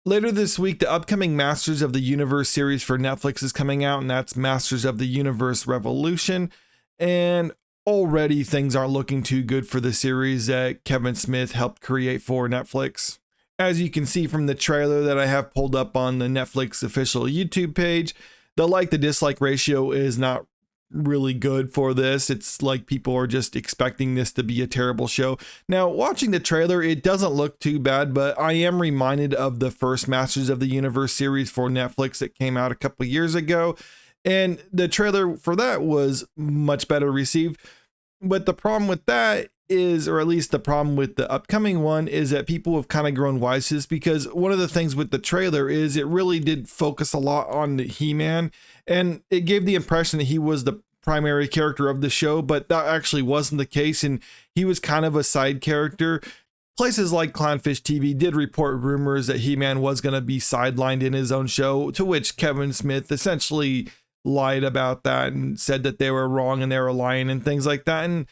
Later this week, the upcoming Masters of the Universe series for Netflix is coming out, and that's Masters of the Universe Revolution. And already things aren't looking too good for the series that Kevin Smith helped create for Netflix. As you can see from the trailer that I have pulled up on the Netflix official YouTube page, the like to dislike ratio is not really good for this. It's like people are just expecting this to be a terrible show. Now, watching the trailer, it doesn't look too bad, but I am reminded of the first Masters of the Universe series for Netflix that came out a couple years ago, and the trailer for that was much better received. But the problem with that is, or at least the problem with the upcoming one, is that people have kind of grown wise to this, because one of the things with the trailer is it really did focus a lot on the He-Man, and it gave the impression that he was the primary character of the show, but that actually wasn't the case, and he was kind of a side character. Places like Clownfish TV did report rumors that He-Man was going to be sidelined in his own show, to which Kevin Smith essentially lied about that and said that they were wrong and they were lying and things like that. And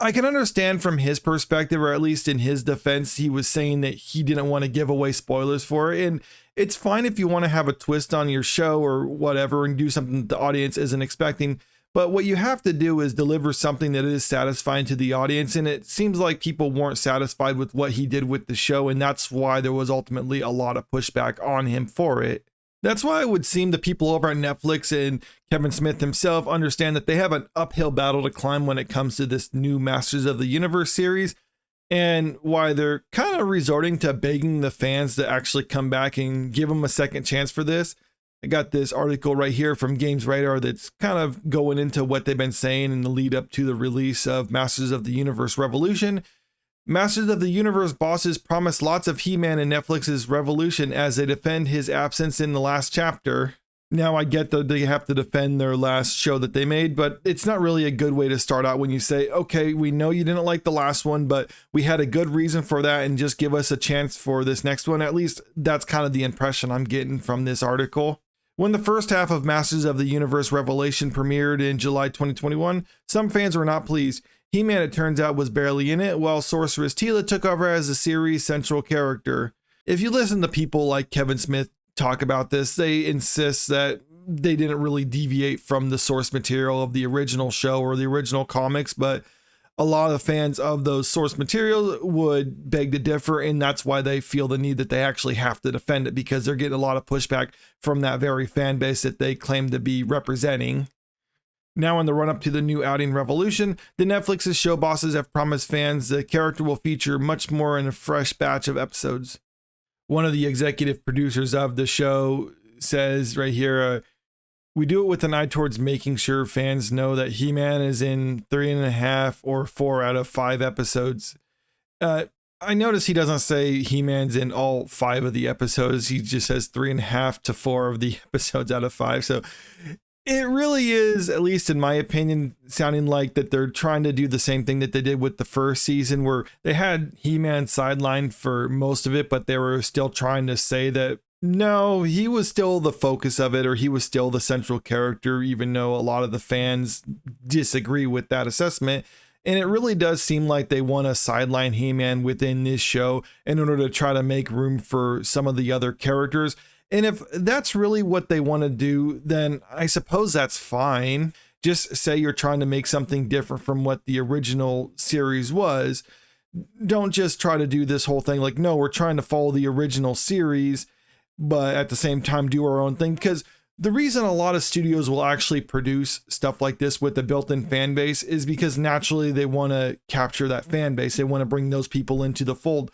I can understand from his perspective, or at least in his defense, he was saying that he didn't want to give away spoilers for it. And it's fine if you want to have a twist on your show or whatever and do something that the audience isn't expecting. But what you have to do is deliver something that is satisfying to the audience. And it seems like people weren't satisfied with what he did with the show. And that's why there was ultimately a lot of pushback on him for it. That's why it would seem the people over at Netflix and Kevin Smith himself understand that they have an uphill battle to climb when it comes to this new Masters of the Universe series, and why they're kind of resorting to begging the fans to actually come back and give them a second chance for this. I got this article right here from Games Radar that's kind of going into what they've been saying in the lead up to the release of Masters of the Universe Revolution. Masters of the Universe bosses promise lots of He-Man in Netflix's Revolution as they defend his absence in the last chapter. Now, I get that they have to defend their last show that they made, but it's not really a good way to start out when you say, okay, we know you didn't like the last one, but we had a good reason for that, and just give us a chance for this next one. At least that's kind of the impression I'm getting from this article. When the first half of Masters of the Universe Revelation premiered in July 2021, some fans were not pleased. He-Man, it turns out, was barely in it, while Sorceress Teela took over as the series' central character. If you listen to people like Kevin Smith talk about this, they insist that they didn't really deviate from the source material of the original show or the original comics, but a lot of fans of those source materials would beg to differ, and that's why they feel the need that they actually have to defend it, because they're getting a lot of pushback from that very fan base that they claim to be representing. Now, in the run-up to the new outing Revolution, the Netflix's show bosses have promised fans the character will feature much more in a fresh batch of episodes. One of the executive producers of the show says right here, we do it with an eye towards making sure fans know that He-Man is in 3.5 or 4 out of 5 episodes. I notice he doesn't say He-Man's in all 5 of the episodes. He just says 3.5 to 4 of the episodes out of 5. So it really is, at least in my opinion, sounding like that they're trying to do the same thing that they did with the first season, where they had He-Man sidelined for most of it, but they were still trying to say that, no, he was still the focus of it, or he was still the central character, even though a lot of the fans disagree with that assessment. And it really does seem like they want to sideline He-Man within this show in order to try to make room for some of the other characters. And if that's really what they want to do, then I suppose that's fine. Just say you're trying to make something different from what the original series was. Don't just try to do this whole thing like, no, we're trying to follow the original series, but at the same time do our own thing. Because the reason a lot of studios will actually produce stuff like this with a built-in fan base is because naturally they want to capture that fan base. They want to bring those people into the fold.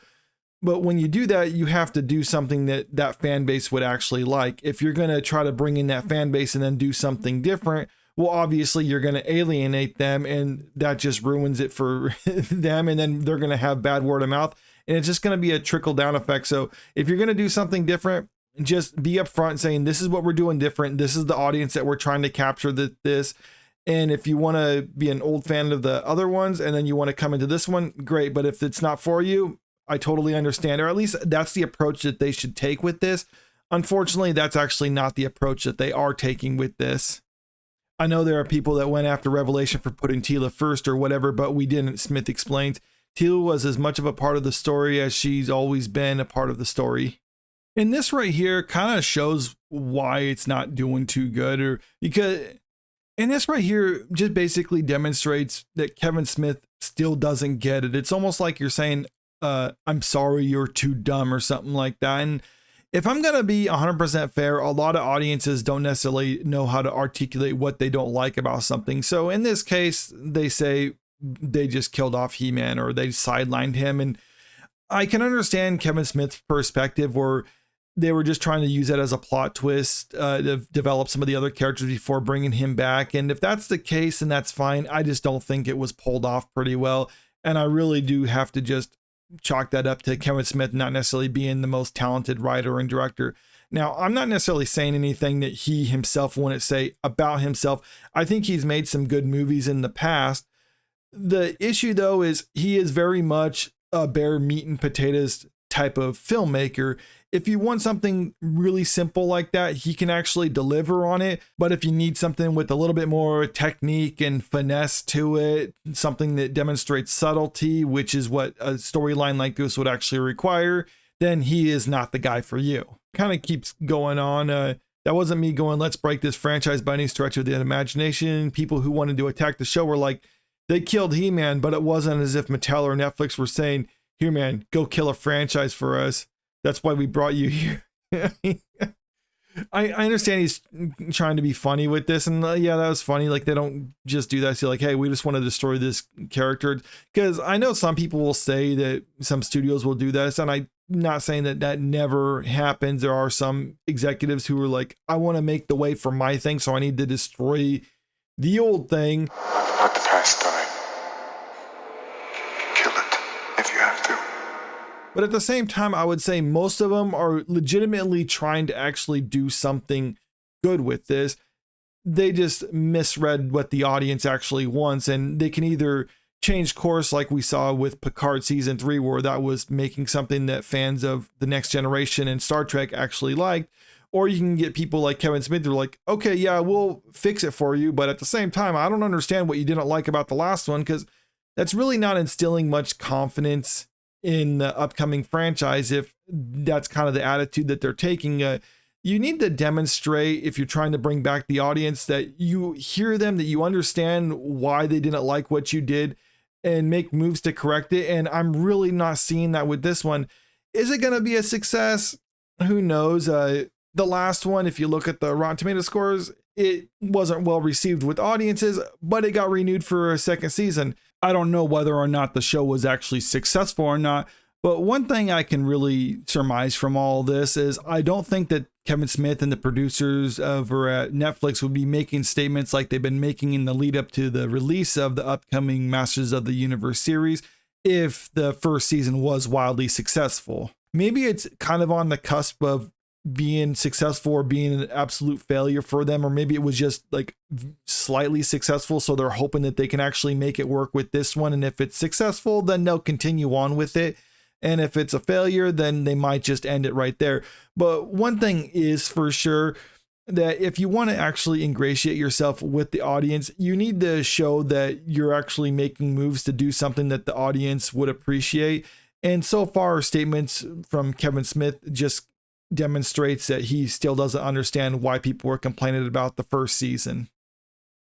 But when you do that, you have to do something that that fan base would actually like. If you're going to try to bring in that fan base and then do something different, well, obviously you're going to alienate them, and that just ruins it for them. And then they're going to have bad word of mouth, and it's just going to be a trickle down effect. So if you're going to do something different, just be upfront saying, this is what we're doing different. This is the audience that we're trying to capture this. And if you want to be an old fan of the other ones and then you want to come into this one, great. But if it's not for you, I totally understand, or at least that's the approach that they should take with this. Unfortunately, that's actually not the approach that they are taking with this. I know there are people that went after Revelation for putting Teela first or whatever, but we didn't. Smith explains, Teela was as much of a part of the story as she's always been a part of the story. And this right here kind of shows why it's not doing too good, or because, and this right here just basically demonstrates that Kevin Smith still doesn't get it. It's almost like you're saying, I'm sorry, you're too dumb or something like that. And if I'm going to be 100% fair, a lot of audiences don't necessarily know how to articulate what they don't like about something. So in this case, they say they just killed off He-Man or they sidelined him. And I can understand Kevin Smith's perspective where they were just trying to use that as a plot twist to develop some of the other characters before bringing him back. And if that's the case, then that's fine. I just don't think it was pulled off pretty well. And I really do have to just chalk that up to Kevin Smith not necessarily being the most talented writer and director. Now, I'm not necessarily saying anything that he himself wouldn't say about himself. I think he's made some good movies in the past. The issue, though, is he is very much a bare meat and potatoes type of filmmaker. If you want something really simple like that, he can actually deliver on it. But if you need something with a little bit more technique and finesse to it, something that demonstrates subtlety, which is what a storyline like this would actually require, then he is not the guy for you. Kind of keeps going on. That wasn't me going, let's break this franchise by any stretch of the imagination. People who wanted to attack the show were like, they killed He-Man, but it wasn't as if Mattel or Netflix were saying, here, man, go kill a franchise for us. That's why we brought you here. I understand he's trying to be funny with this. And yeah, that was funny. Like, they don't just do that. So like, hey, we just want to destroy this character. Because I know some people will say that some studios will do this. And I'm not saying that that never happens. There are some executives who are like, I want to make the way for my thing. So I need to destroy the old thing. Let the past die. Kill it if you have to. But at the same time, I would say most of them are legitimately trying to actually do something good with this. They just misread what the audience actually wants, and they can either change course like we saw with Picard season 3, where that was making something that fans of The Next Generation and Star Trek actually liked, or you can get people like Kevin Smith who are like, okay, yeah, we'll fix it for you, but at the same time, I don't understand what you didn't like about the last one, because that's really not instilling much confidence in the upcoming franchise. If that's kind of the attitude that they're taking, you need to demonstrate, if you're trying to bring back the audience, that you hear them, that you understand why they didn't like what you did, and make moves to correct it. And I'm really not seeing that with this one. Is it going to be a success? Who knows? The last one, if you look at the Rotten Tomato scores, it wasn't well received with audiences, but it got renewed for a second season. I don't know whether or not the show was actually successful or not, but one thing I can really surmise from all this is I don't think that Kevin Smith and the producers over at Netflix would be making statements like they've been making in the lead up to the release of the upcoming Masters of the Universe series if the first season was wildly successful. Maybe it's kind of on the cusp of being successful or being an absolute failure for them, or maybe it was just like slightly successful, so they're hoping that they can actually make it work with this one, and if it's successful, then they'll continue on with it, and if it's a failure, then they might just end it right there. But one thing is for sure, that if you want to actually ingratiate yourself with the audience, you need to show that you're actually making moves to do something that the audience would appreciate. And so far, statements from Kevin Smith just demonstrates that he still doesn't understand why people were complaining about the first season.